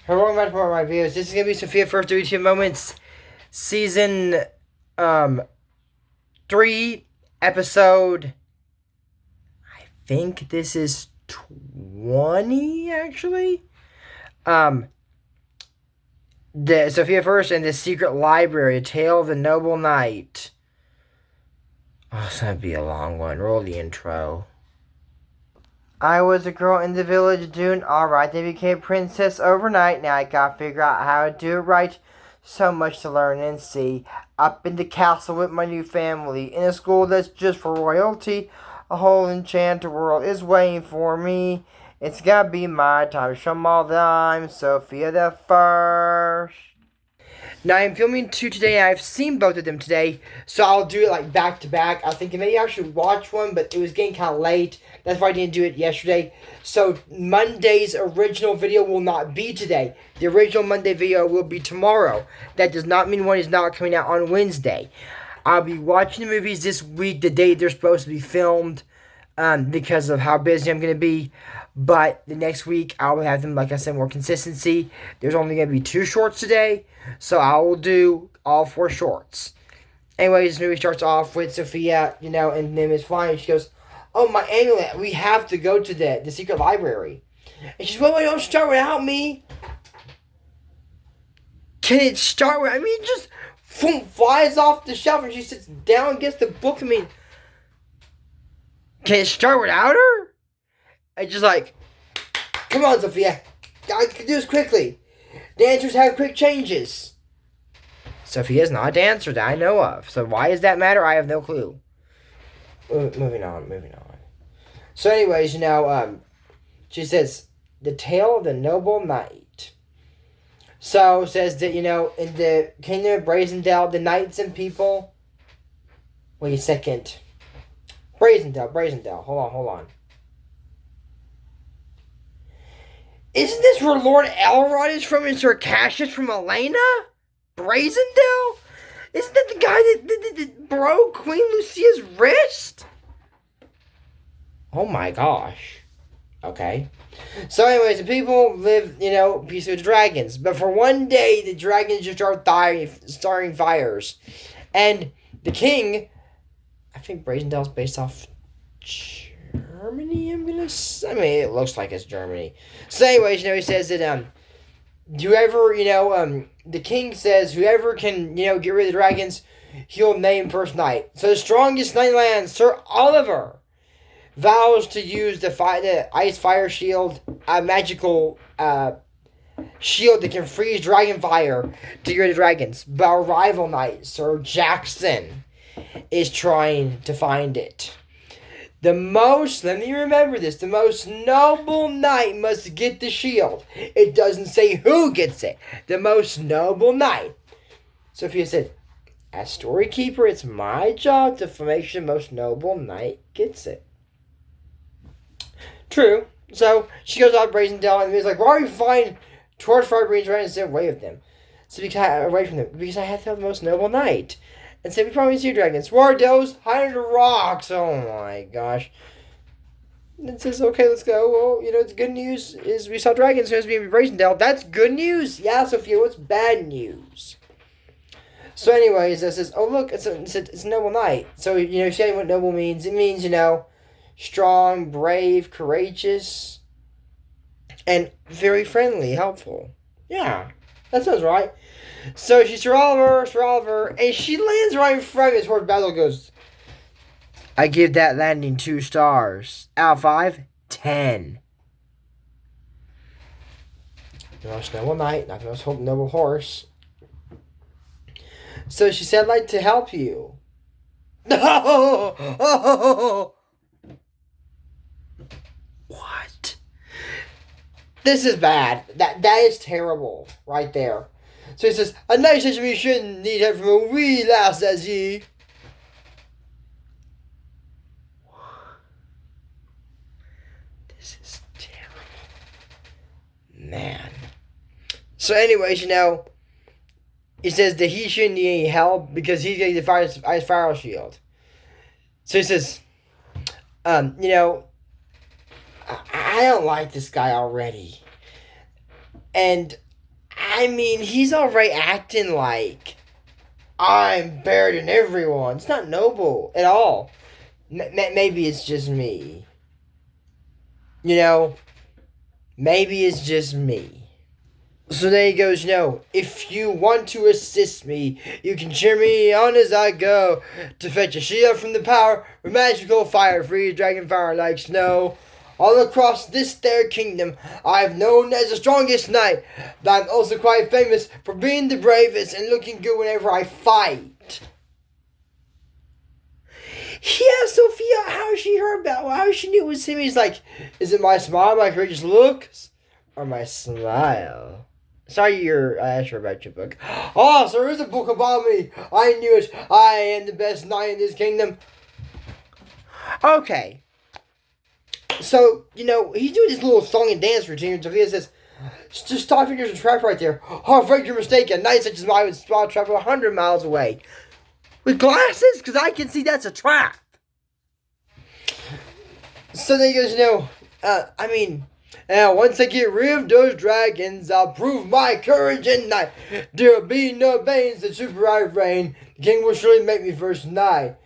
Hello, welcome back to one of my videos. This is gonna be Sofia First WTF Moments, season 3, episode. I think this is 20 actually. Um, the Sofia First and the Secret Library, A Tale of the Noble Knight. Oh, it's gonna be a long one. Roll the intro. I was a girl in the village doing alright. They became princess overnight. Now I gotta figure out how to do it right. So much to learn and see. Up in the castle with my new family. In a school that's just for royalty. A whole enchanted world is waiting for me. It's gotta be my time to show 'em all that I'm Sofia the First. Now I'm filming 2 today, and I've seen both of them today, so I'll do it like back to back. I was thinking maybe I should watch one, but it was getting kind of late. That's why I didn't do it yesterday. So Monday's original video will not be today. The original Monday video will be tomorrow. That does not mean one is not coming out on Wednesday. I'll be watching the movies this week, the day they're supposed to be filmed, because of how busy I'm going to be. But the next week, I will have them, like I said, more consistency. There's only going to be 2 shorts today, so I will do all 4 shorts. Anyways, this movie starts off with Sofia, and then it's fine. She goes, "Oh, my amulet, we have to go to the secret library." And she's, "Well, don't start without me." Can it start with, it just flies off the shelf and she sits down and gets the book. Can it start without her? It's just like, come on, Sofia. I can do this quickly. Dancers have quick changes. Sofia's not a dancer that I know of. So why does that matter? I have no clue. Moving on. So anyways, she says, "The Tale of the Noble Knight." So says that, in the Kingdom of Brazendale, the knights and people... Wait a second. Brazendale. Hold on. Isn't this where Lord Elrond is from and Sir Cassius from Elena? Brazendale? Isn't that the guy that broke Queen Lucia's wrist? Oh my gosh. Okay. So anyways, the people live, peace with dragons. But for one day, the dragons just start starting fires. And the king, I think Brazendale's based off Germany, it looks like it's Germany. So anyways, he says that, whoever, the king says whoever can, get rid of the dragons, he'll name first knight. So the strongest knight in the land, Sir Oliver, vows to use the ice fire shield, a magical, shield that can freeze dragon fire to get rid of dragons. But our rival knight, Sir Jackson, is trying to find it. Let me remember this, the most noble knight must get the shield. It doesn't say who gets it. The most noble knight. Sofia said, "As story keeper, it's my job to make sure the most noble knight gets it." True. So she goes out Brazendale and he's like, "Why are you flying towards Firebrains right instead of away with them?" So away from them. Because I have to have the most noble knight. And said, "We promise you dragons. Where are those? Hide under rocks." Oh my gosh. And it says, "Okay, let's go." Well, the good news is we saw dragons as being Brazendale. That's good news. Yeah, Sofia, what's bad news? So anyways, it says, "Oh look, it's a noble knight." So, saying what noble means. It means, strong, brave, courageous, and very friendly, helpful. Yeah, that sounds right. So she's Sir Oliver, and she lands right in front of his horse. Basil goes, "I give that landing 2 stars. Out of 5, 10. The most noble knight, not the most noble horse." So she said, "I'd like to help you." No! What? This is bad. That is terrible right there. So he says, "A nice situation need help from a wee lass as ye." This is terrible. Man. So anyways, he says that he shouldn't need any help because he's getting the ice fire shield. So he says, I don't like this guy already. And I mean, he's already acting like I'm better than everyone. It's not noble at all. Maybe it's just me. You know, maybe it's just me. So then he goes, if you want to assist me, you can cheer me on as I go to fetch a shield from the power of magical fire, free dragon fire like snow. All across this their kingdom, I have known as the strongest knight, but I'm also quite famous for being the bravest and looking good whenever I fight. Yeah, Sophia, how she heard about how she knew it was him? He's like, is it my smile, my courageous looks, or my smile? Sorry, I asked her about your book. Oh, so there is a book about me. I knew it. I am the best knight in this kingdom. Okay. So, he's doing this little song and dance routine, and Sophia says, just stop, there's a trap right there. Oh, afraid you're mistaken. Knight such as mine would spot trap 100 miles away. With glasses? Because I can see that's a trap. So then he goes, once I get rid of those dragons, I'll prove my courage and night. There'll be no banes that super I reign. The king will surely make me first knight.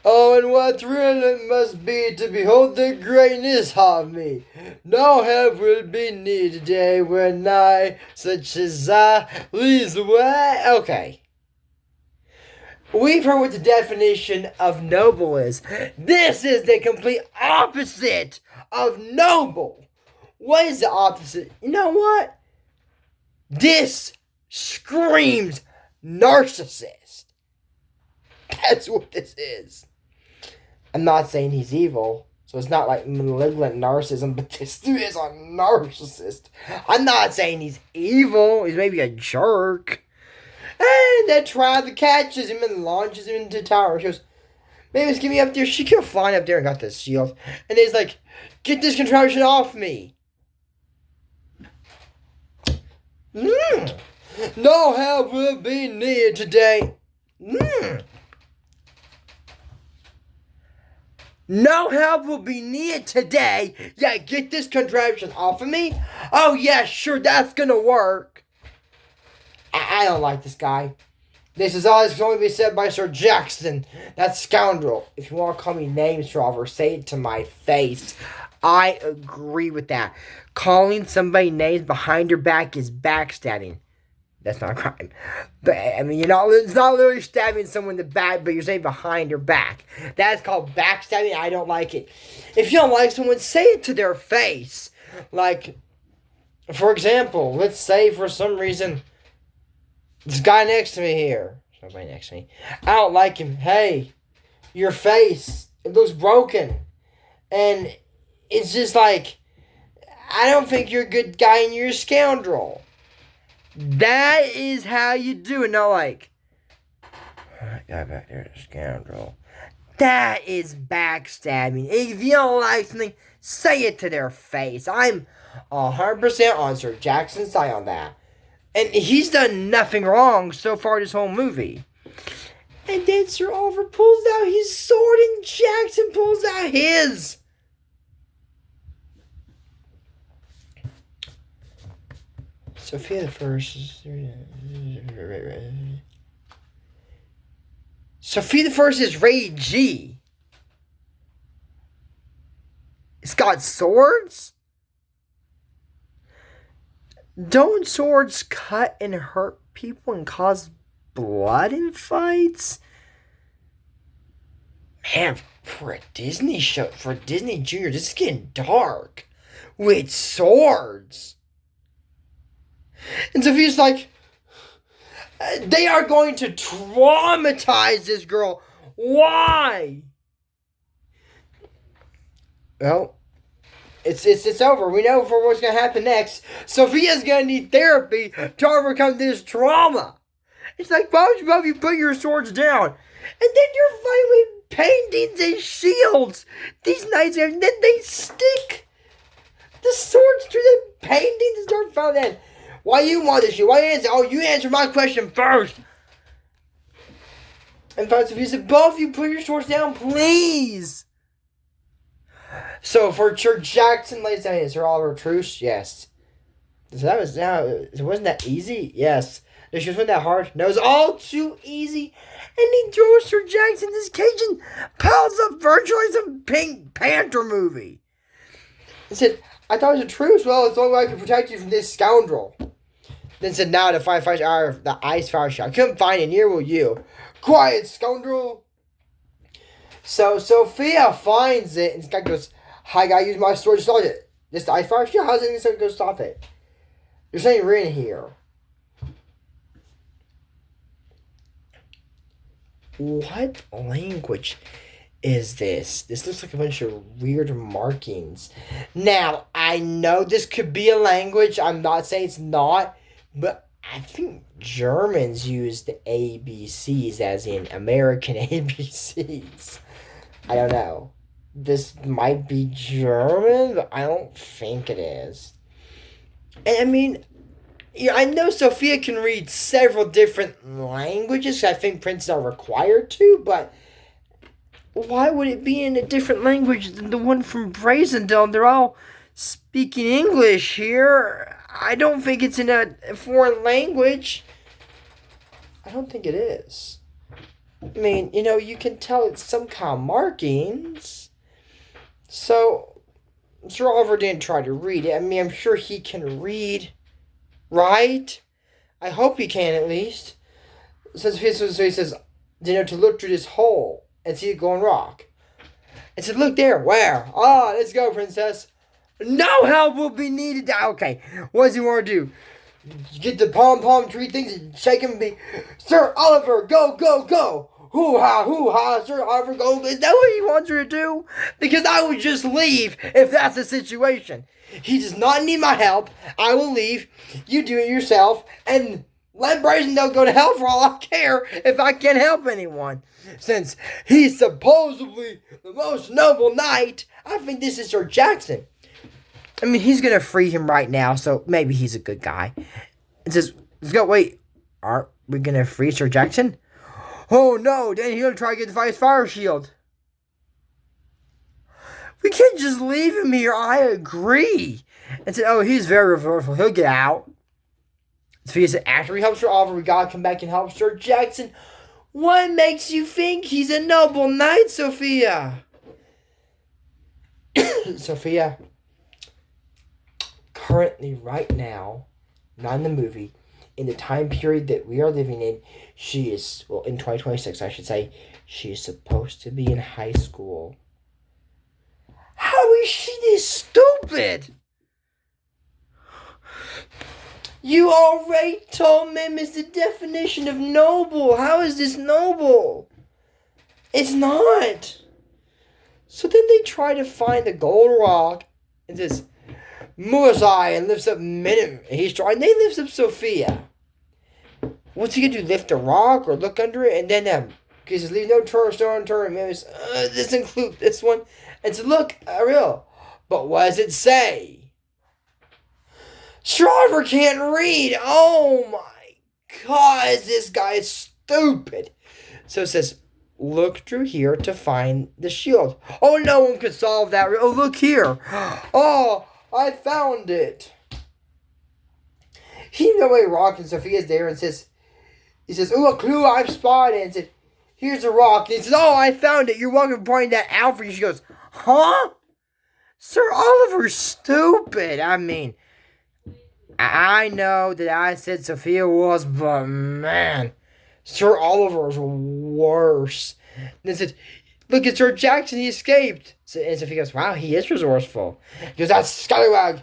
Oh, and what thrill it must be to behold the greatness of me. No help will be needed today when I, such as I, leads the way. Okay. We've heard what the definition of noble is. This is the complete opposite of noble. What is the opposite? You know what? This screams narcissist. That's what this is. I'm not saying he's evil, so it's not like malignant narcissism, but this dude is a narcissist. I'm not saying he's evil. He's maybe a jerk. And then Travis catches him and launches him into the tower. She goes, maybe it's getting me up there. She kept flying up there and got this shield. And he's like, get this contraption off me. No help will be needed today. No help will be needed today. Yeah, get this contraption off of me. Oh, yeah, sure, that's gonna work. I don't like this guy. This is all that's going to be said by Sir Jackson, that scoundrel. If you want to call me names, Robert, say it to my face. I agree with that. Calling somebody names behind your back is backstabbing. That's not a crime. But, I mean, it's not literally stabbing someone in the back, but you're saying behind your back. That's called backstabbing. I don't like it. If you don't like someone, say it to their face. Like, for example, let's say for some reason, this guy next to me here. There's nobody next to me. I don't like him. Hey, your face, it looks broken. And it's just like, I don't think you're a good guy and you're a scoundrel. That is how you do it. Not like, that guy back there is a scoundrel. That is backstabbing. If you don't like something, say it to their face. I'm 100% on Sir Jackson's side on that. And he's done nothing wrong so far this whole movie. And then Sir Oliver pulls out his sword and Jackson pulls out his. Sofia the First is... Sofia the First is rated G. It's got swords? Don't swords cut and hurt people and cause blood in fights? Man, for a Disney show, for a Disney Junior, this is getting dark. With swords. And Sophia's like, they are going to traumatize this girl. Why? Well, it's over. We know for what's going to happen next. Sophia's going to need therapy to overcome this trauma. It's like, why would you put your swords down? And then you're fighting with paintings and shields. These knights, and then they stick the swords to the paintings and start fighting that. Why you want this shit? Why you answer? Oh, you answer my question first. And Sophia said, both of you put your swords down, please. So for Sir Jackson lays down his Sir Oliver Truce, yes. So that was now. It wasn't that easy. Yes. It wasn't that hard. No, it was all too easy. And he throws Sir Jackson this Cajun piles up virtually some Pink Panther movie. He said, I thought it was a truce. Well, it's the only way I can protect you from this scoundrel. Then said, now to fight the ice fire shot. I couldn't find it, near will you. Quiet, scoundrel. So Sophia finds it, and this guy goes, I gotta use my sword to stop it. This ice fire shot? How's it going to go stop it? There's something written here. What language is this? This looks like a bunch of weird markings. Now, I know this could be a language. I'm not saying it's not. But I think Germans use the ABCs as in American ABCs. I don't know. This might be German, but I don't think it is. And I mean, I know Sophia can read several different languages. I think princes are required to, but why would it be in a different language than the one from Brazendale? They're all speaking English here. I don't think it's in a foreign language. I don't think it is. I mean, you can tell it's some kind of markings. So, Sir Oliver didn't try to read it. I mean, I'm sure he can read, right? I hope he can, at least. So he says, to look through this hole and see it glowing rock. And said, look there. Where? Let's go, princess. No help will be needed. Okay, what does he want to do? Get the palm tree things and shake him and be, Sir Oliver, go, go, go. Hoo-ha, Sir Oliver, go. Is that what he wants her to do? Because I would just leave if that's the situation. He does not need my help. I will leave. You do it yourself. And let Brazendale go to hell for all I care if I can't help anyone. Since he's supposedly the most noble knight, I think this is Sir Jackson. I mean, he's going to free him right now, so maybe he's a good guy. It says, let's go, wait, aren't we going to free Sir Jackson? Oh, no, then he'll try to get the fire shield. We can't just leave him here, I agree. And said, he's very resourceful, he'll get out. Sophia said, after he helps Sir Oliver, we gotta come back and help Sir Jackson. What makes you think he's a noble knight, Sophia? Sophia, currently, right now, not in the movie, in the time period that we are living in, she is, in 2026, I should say, she is supposed to be in high school. How is she this stupid? You already told me it's the definition of noble. How is this noble? It's not. So then they try to find the gold rock and says, Muasai, and lifts up Minim. He's trying. They lifts up Sophia. What's he gonna do? Lift a rock or look under it? And then because leave no stone turn. Maybe this include this one. And so look, real. But what does it say? Shriver can't read. Oh my God, this guy is stupid. So it says, look through here to find the shield. Oh, no one could solve that. Oh, look here. Oh, I found it. He no way rock, and Sophia's there and says, a clue I've spotted. And said, here's a rock. And he says, I found it. You're welcome for pointing that out for you. She goes, huh? Sir Oliver's stupid. I mean, I know that I said Sophia was, but man, Sir Oliver is worse. And they said, look at Sir Jackson, he escaped. And Sophia goes, wow, he is resourceful. He goes, that's scallywag.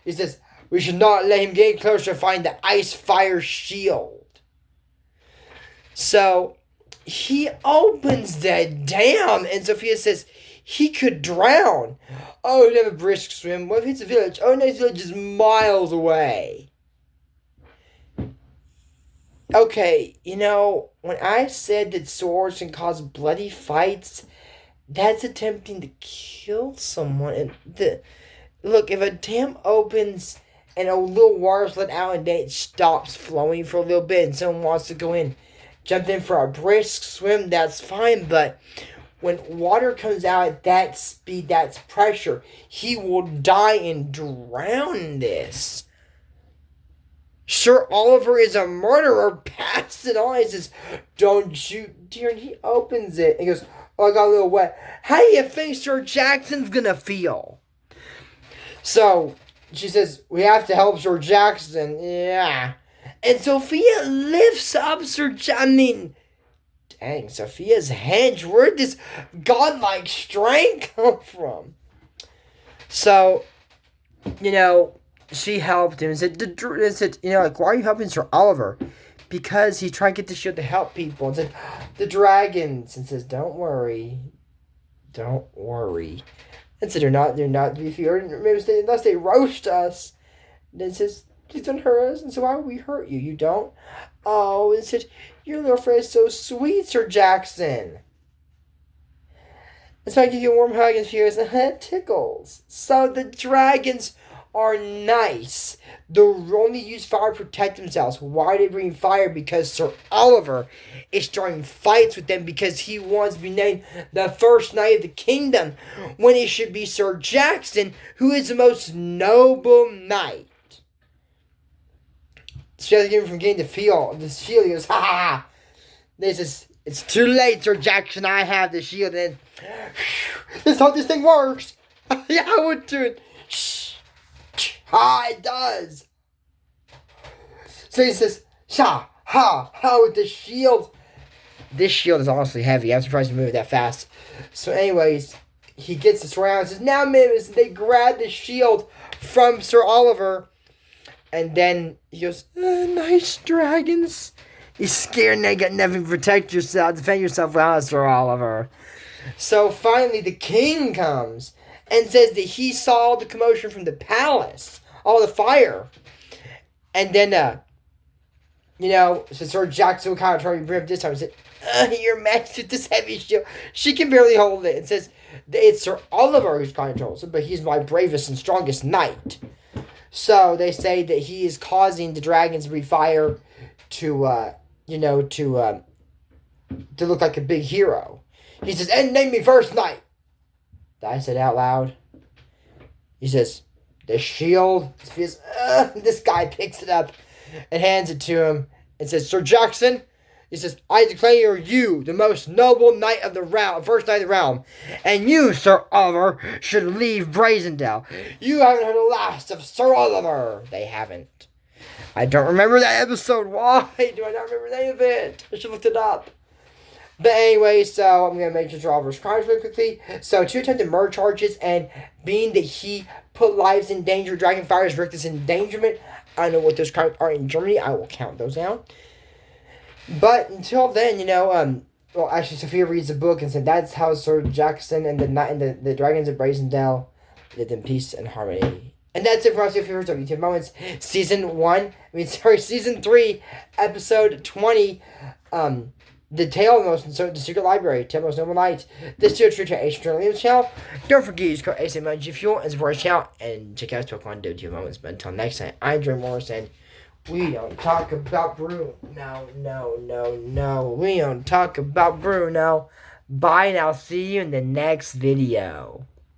He says, we should not let him get closer to find the ice fire shield. So he opens that dam, and Sophia says, he could drown. Oh, he'd have a brisk swim. What if it's a village? Oh, no, his village is miles away. Okay, when I said that swords can cause bloody fights, that's attempting to kill someone. And look, if a dam opens and a little water's let out and then it stops flowing for a little bit and someone wants to go in, jump in for a brisk swim, that's fine, but when water comes out at that speed, that's pressure, he will die and drown in this. Sir Oliver is a murderer. Pass it on. He says, don't shoot, dear. And he opens it and goes, oh, I got a little wet. How do you think Sir Jackson's gonna feel? So she says, we have to help Sir Jackson. Yeah. And Sophia lifts up dang, Sophia's hench. Where'd this godlike strength come from? So, she helped him and said, why are you helping Sir Oliver? Because he's trying to get the shield to help people. And said, the dragons. And says, don't worry. And said, they're not to be feared. Unless they roast us. And then says, please don't hurt us. And so why would we hurt you? You don't? Oh, and said, your little friend is so sweet, Sir Jackson. And so I give you a warm hug and feels and it tickles. So the dragons are nice. They only use fire to protect themselves. Why are they bringing fire? Because Sir Oliver is starting fights with them because he wants to be named the first knight of the kingdom when it should be Sir Jackson, who is the most noble knight. So he has to get him from getting the shield. He goes, ha ha ha. This is, it's too late, Sir Jackson. I have the shield. And this is how this thing works. Yeah, I would do it. Ha, it does. So he says, with the shield. This shield is honestly heavy. I'm surprised he moved that fast. So anyways, he gets this round and says, now miss. They grab the shield from Sir Oliver. And then he goes, nice dragons. He's scared and they got nothing to protect yourself. Defend yourself well, Sir Oliver. So finally the king comes and says that he saw the commotion from the palace. All the fire. And then, so Sir Jackson kind of tried to bring up this time and said, your majesty with this heavy shield. She can barely hold it. And says, it's Sir Oliver who's controls it, but he's my bravest and strongest knight. So they say that he is causing the dragons to breathe fire to look like a big hero. He says, and name me first knight. I said out loud. He says, the shield. This guy picks it up and hands it to him and says, Sir Jackson. He says, I declare you the most noble knight of the realm, first knight of the realm. And you, Sir Oliver, should leave Brazendale. You haven't heard the last of Sir Oliver. They haven't. I don't remember that episode. Why do I not remember the name of it? I should have looked it up. But anyway, so I'm going to make Sir Oliver's crimes really quickly. So 2 attempted murder charges, and being that he put lives in danger, Dragonfire is reckless endangerment. I don't know what those crimes are in Germany. I will count those down. But until then, Sophia reads the book and said that's how Sir Jackson and the dragons of Brazendale lived in peace and harmony. And that's it for us. If you heard WTF Moments, Season 3, Episode 20, The Tale of the Secret Library, Tale of the Most Noble Knight. This is true to Asian Journal channel. Don't forget to use code ASMG Fuel and support our channel. And check out Twelve WTF Moments. But until next time, I'm Dre Morrison. We don't talk about Bruno. No. We don't talk about Bruno. Bye, and I'll see you in the next video.